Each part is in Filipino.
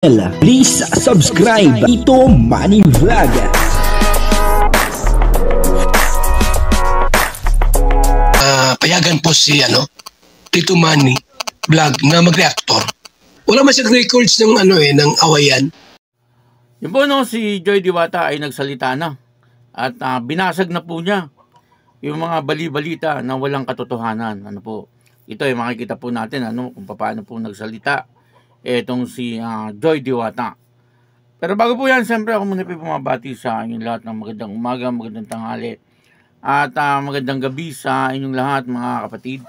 Please subscribe Tito Manny Vlog. Payagan po si Tito Manny Vlog na mag-reactor. Wala man siyang records ng ng awayan. Yung po si Joy Diwata ay nagsalita na at binasag na po niya yung mga bali-balita na walang katotohanan. Ito ay makikita po natin kung paano po nagsalita etong si Joy Diwata. Pero bago po yan, siyempre ako muna po bumabati sa inyong lahat ng magandang umaga, magandang tanghali at magandang gabi sa inyong lahat mga kapatid.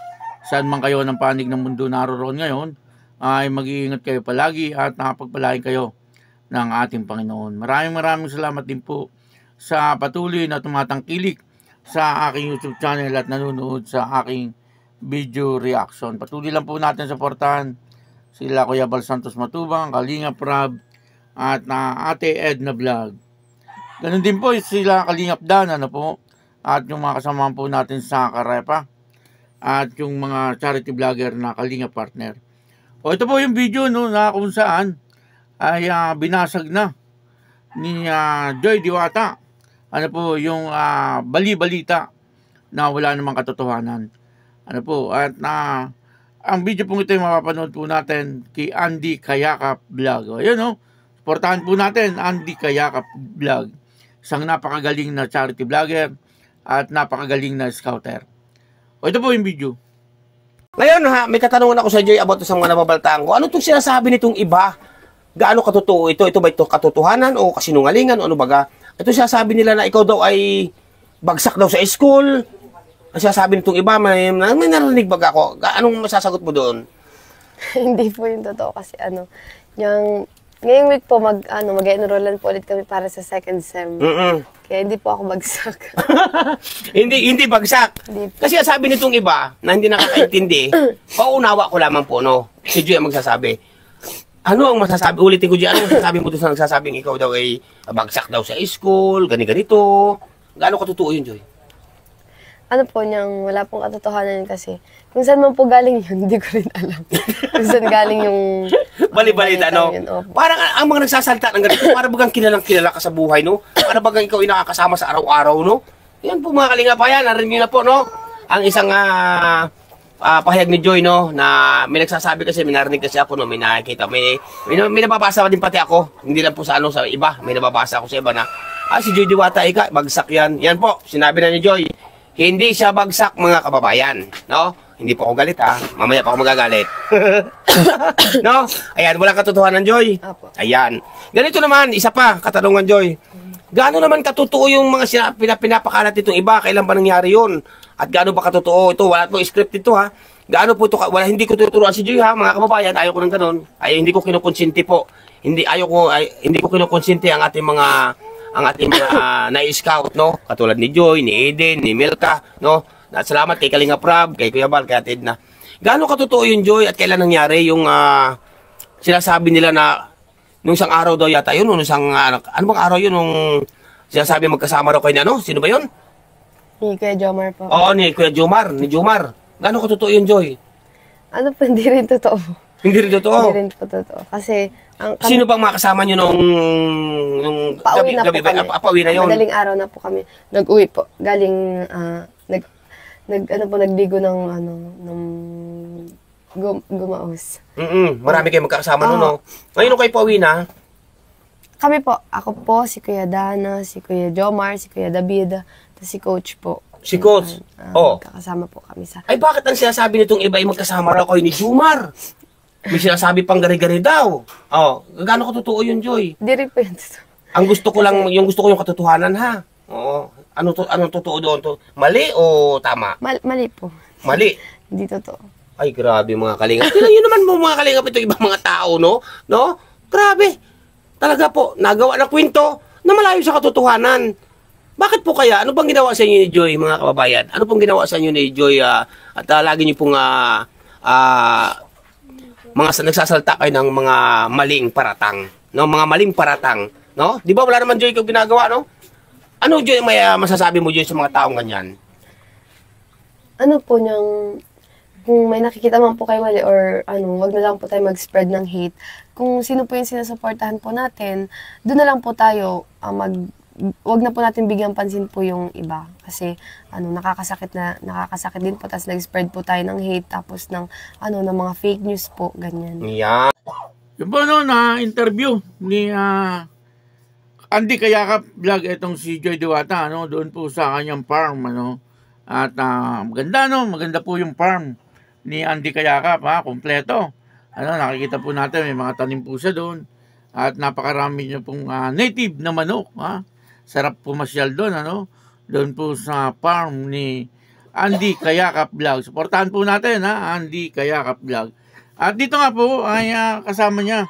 Saan man kayo ng panig ng mundo naroon ngayon, ay mag-iingat kayo palagi at nakapagpalain kayo ng ating Panginoon. Maraming salamat din po sa patuloy na tumatangkilik sa aking YouTube channel at nanonood sa aking video reaction. Patuloy lang po natin suportahan sila Kuya Bal Santos Matubang, Kalinga Prab at Ate Edna Vlog. Ganun din po sila Kalingap Dan at yung mga kasama po natin sa Karepa at yung mga charity vlogger na Kalinga Partner. Ito po yung video na kung saan ay binasag na ni Joy Diwata yung bali-balita na wala namang katotohanan. At ang video po ito yung mapapanood po natin kay Andy Kayakap Vlog. Supportahan po natin Andy Kayakap Vlog. Isang napakagaling na charity vlogger at napakagaling na scouter. Ito po yung video. Ngayon may katanungan ako sa Joy about sa mga nababaltaan ko. Ano itong sinasabi nitong iba? Gaano katotoo ito? Ito ba ito katotohanan o kasinungalingan o ano baga? Ito sinasabi nila na ikaw daw ay bagsak daw sa school. Ang sinasabi nitong iba, may narinig baga ako. Anong masasagot mo doon? Hindi po yung totoo kasi ngayong week po mag-enrollan po ulit kami para sa second sem. Kaya hindi po ako bagsak. hindi bagsak. Hindi. Kasi sabi nitong iba na hindi nakakaintindi, paunawa ko lamang po, si Joy ang magsasabi. Ano ang masasabi? Ulitin ko dyan, ano ang masasabi mo doon sa nagsasabing ikaw daw ay bagsak daw sa school, ganito. Gaano katotoo yun, Joy? Wala pong katotohanan kasi kung saan man po galing yun, hindi ko rin alam. Kung saan galing yung bali-balita, Parang ang mga nagsasalita ng ganito, para bagang kilala ka sa buhay, Para bagang ikaw ay nakakasama sa araw-araw, Yan po mga Kalinga pa yan, narinig nyo na po, Ang isang pahayag ni Joy, na may nagsasabi kasi, may narinig kasi ako, may nakikita, may nababasa din pati ako, hindi lang po sa sa iba, may nababasa ako sa iba na, si Joy Diwata, bagsak yan. Yan po, sinabi na ni Joy. Hindi siya bagsak mga kababayan, Hindi po ako galit mamaya pa ako magagalit. Ayan, walang katotohanan, Joy. Ayan. Ganito naman, isa pa, katanungan, Joy. Gaano naman katotoo yung mga pinapakalat itong iba? Kailan ba nangyari yun? At gaano ba katotoo ito? Wala po script ito, Gaano po ito? Hindi ko tuturuan si Joy, mga kababayan. Ayaw ko ng ganun. Hindi ko kinukonsinti po. Hindi ko kinukonsinti ang ating mga na-scout, Katulad ni Joy, ni Eden, ni Milka, At salamat kay Kalinga Prab, kay Kuya Bal, kay Ate Edna. Gaano katotoo yung Joy at kailan nangyari yung sinasabi nila na nung isang araw daw yata yun, nung isang ano bang araw yun nung sinasabi magkasama raw kayo sino ba yun? Ni Kuya Jomar po. Oo, ni Kuya Jomar, Gaano katotoo yun, Joy? Hindi rin totoo. Hindi rin totoo? Hindi rin po totoo. Kasi sino bang mga kasama nyo nung pauwi na po kami. Pauwi na yun? Madaling araw na po kami. Nag-uwi po. Galing, nagligo ng Gumaos. Marami kayo magkakasama nun, Ngayon nung kayo pauwi na? Kami po. Ako po, si Kuya Dana, si Kuya Jomar, si Kuya David, at si Coach po. Si Coach? Kakasama po kami sa... Ay, bakit ang sinasabi nitong iba ay magkasama raw kayo ni Jomar? May sinasabi pang gari-gari daw. Gaano katotoo yun, Joy? Hindi rin po yun totoo. Ang gusto ko yung katotohanan, ha? Anong totoo doon? Mali o tama? Mali po. Mali? Hindi totoo. Ay, grabe mga Kalingap. Yun naman mo mga Kalingap, ito ibang mga tao, no? Grabe. Talaga po, nagawa na kwento na malayo sa katotohanan. Bakit po kaya? Ano bang ginawa sa inyo ni Joy, mga kababayan? Ano pong ginawa sa inyo ni Joy at lagi niyo pong nagsasalta kayo ng mga maling paratang, Mga maling paratang, Di ba wala naman Joy ikaw ginagawa, Ano Joy may masasabi mo Joy sa mga taong ganyan? Kung may nakikita man po kayo mali or wag na lang po tayo mag-spread ng hate. kung sino po yung sinusuportahan po natin, doon na lang po tayo wag na po natin bigyan pansin po yung iba. Kasi, nakakasakit din po. Tapos nag-spread po tayo ng hate, tapos ng mga fake news po, ganyan. Yeah. Yung po, na interview ni Andy Kayakap Vlog, itong si Joy Diwata, doon po sa kanyang farm, At maganda po yung farm ni Andy Kayakap, kompleto. Nakikita po natin, may mga tanim po siya doon. At napakarami niya pong native na manok, Sarap pumasyal doon, Doon po sa farm ni Andy Kayakap Vlog. Suportahan po natin, Andy Kayakap Vlog. At dito nga po ay kasama niya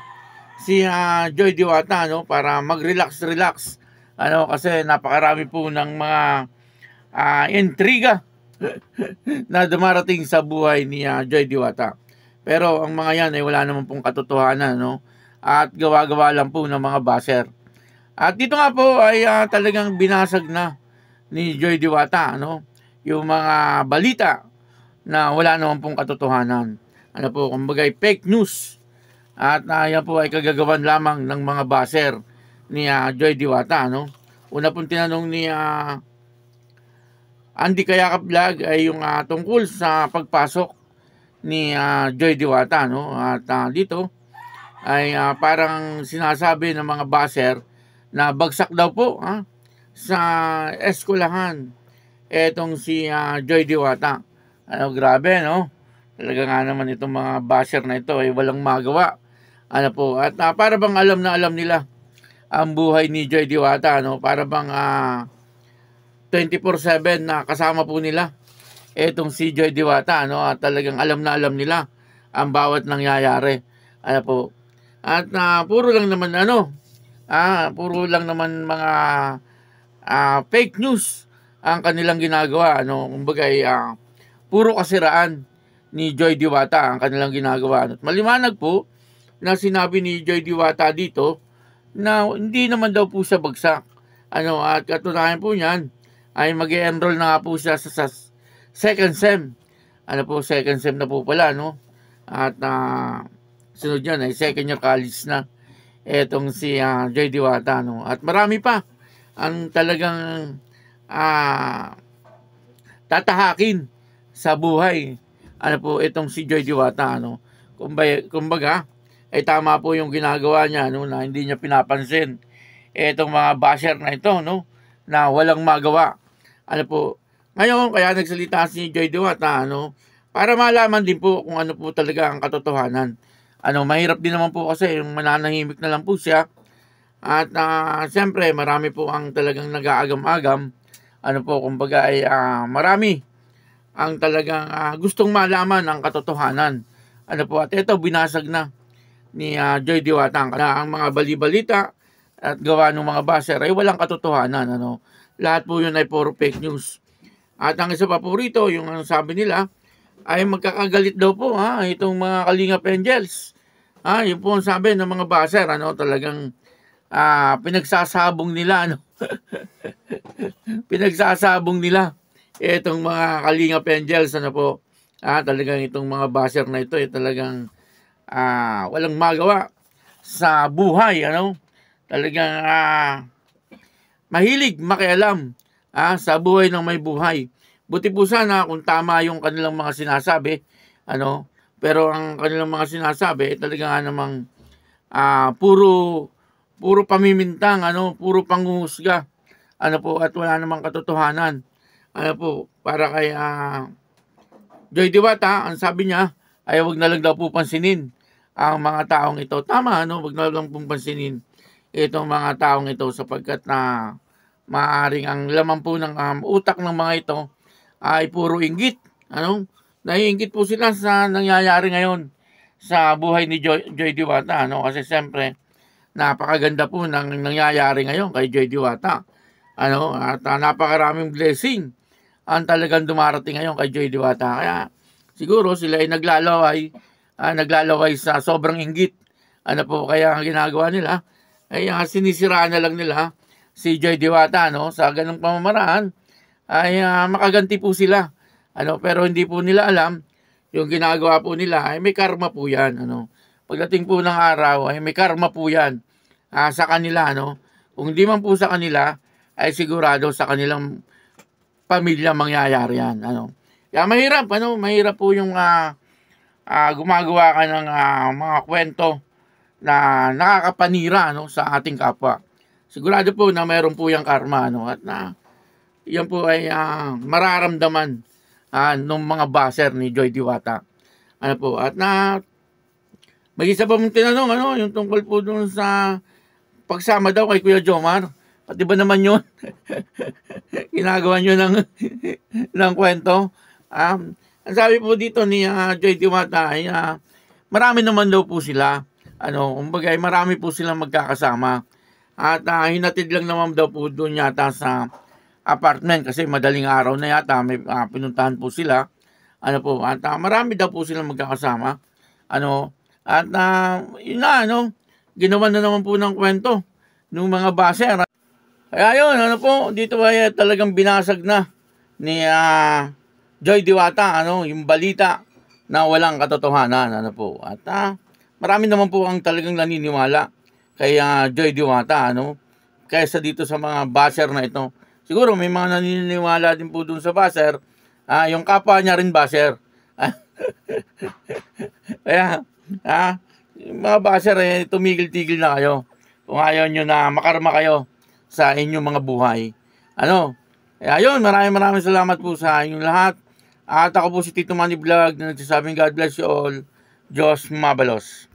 si Joy Diwata, para mag-relax. Kasi napakarami po ng mga intriga na dumarating sa buhay ni Joy Diwata. Pero ang mga yan ay wala naman pong katotohanan, At gawa-gawa lang po ng mga baser. At dito nga po ay talagang binasag na ni Joy Diwata, yung mga balita na wala naman pong katotohanan. Kumbaga fake news. At yan po ay kagagawan lamang ng mga baser ni Joy Diwata, Una pong tinanong ni Andy Kayakap Vlog ay yung tungkol sa pagpasok ni Joy Diwata, At dito ay parang sinasabi ng mga baser na bagsak daw po sa eskwelahan etong si Joy Diwata. Grabe, Talaga nga naman itong mga baser na ito ay walang magawa. At para bang alam na alam nila ang buhay ni Joy Diwata, Para bang 24/7 na kasama po nila etong si Joy Diwata, At talagang alam na alam nila ang bawat nangyayari. At puro lang naman mga fake news ang kanilang ginagawa, Kumbaga puro kasiraan ni Joy Diwata ang kanilang ginagawa. At maliwanag po na sinabi ni Joy Diwata dito na hindi naman daw po siya bagsak. At katunayan po niyan ay mag-e-enroll na nga po siya sa second sem. Second sem na po pala, At sunod yan ay second year college na etong si Joy Diwata, At marami pa ang talagang tatahakin sa buhay itong si Joy Diwata, Kumbaga ay tama po yung ginagawa niya, na hindi niya pinapansin etong mga basher na ito, na walang magawa. Ngayon kaya nagsalita si Joy Diwata, para malaman din po kung ano po talaga ang katotohanan. Mahirap din naman po kasi yung mananahimik na lang po siya. At siyempre marami po ang talagang nag-aagam-agam. Kumbaga ay marami ang talagang gustong malaman ang katotohanan. At ito binasag na ni Joy Diwata ang mga bali-balita at gawa ng mga baser ay walang katotohanan. Lahat po yun ay puro fake news. At ang isa pa po rito, yung sabi nila, ay magkakagalit daw po itong mga Kalingap Angels. Yun po ang sabi ng mga baser, talagang pinagsasabong nila, pinagsasabong nila itong mga Kalingap Angels, talagang itong mga baser na ito ay talagang walang magawa sa buhay, talagang mahilig makialam sa buhay ng may buhay. Buti po sana kung tama yung kanilang mga sinasabi, pero ang kanilang mga sinasabi talaga nga namang puro pamimintang, puro panghuhusga, at wala namang katotohanan. Para kay Joy Diwata, ang sabi niya ay wag na lang daw po pansinin ang mga taong ito. Tama, wag na lang po pansinin itong mga taong ito sapagkat maaaring ang laman po ng utak ng mga ito ay puro inggit. Naiinggit po sila sa nangyayari ngayon sa buhay ni Joy Diwata. Kasi siyempre, napakaganda po ng nangyayari ngayon kay Joy Diwata. At napakaraming blessing ang talagang dumarating ngayon kay Joy Diwata. Kaya siguro sila ay naglalaway sa sobrang inggit. Kaya ang ginagawa nila ay sinisiraan na lang nila si Joy Diwata, sa ganung pamamaraan ay makaganti po sila. Pero hindi po nila alam yung ginagawa po nila ay may karma po yan. pagdating po ng araw ay may karma po yan sa kanila, no? Kung di man po sa kanila, ay sigurado sa kanilang pamilya mangyayari yan, ano? Kaya mahirap, ano? Mahirap po yung gumagawa ka ng mga kwento na nakakapanira, no, sa ating kapwa. Sigurado po na mayroon po yung karma, no, at na yan po ay mararamdaman ng mga baser ni Joy Diwata. Ano po, at na may isa pa mong tinanong, ano, yung tungkol po dun sa pagsama daw kay Kuya Jomar. Pati ba naman yun? Ginagawa nyo ng kwento. Ang sabi po dito ni Joy Diwata ay marami naman daw po sila. Ano, kumbaga marami po silang magkakasama. At hinatid lang naman daw po doon yata sa apartment kasi madaling araw na yata may pinuntahan po sila. Ano po, at marami daw po silang magkakasama. Ano, at yun na, ano, ginawa na naman po ng kwento ng mga baser. Kaya yun, ano po, dito ay talagang binasag na ni Joy Diwata, ano, yung balita na walang katotohanan, ano po. At marami naman po ang talagang naniniwala kay Joy Diwata, ano, kaysa dito sa mga baser na ito. Siguro may mga naniniwala din po dun sa baser, yung kapwa niya rin baser. Kaya, yung mga baser, tumigil-tigil na kayo. Kung ayaw nyo na makarma kayo sa inyong mga buhay. Ano, ayun, maraming salamat po sa inyong lahat. At ako po si Tito Manny Vlog na nagsasabing God bless you all. Diyos mabalos.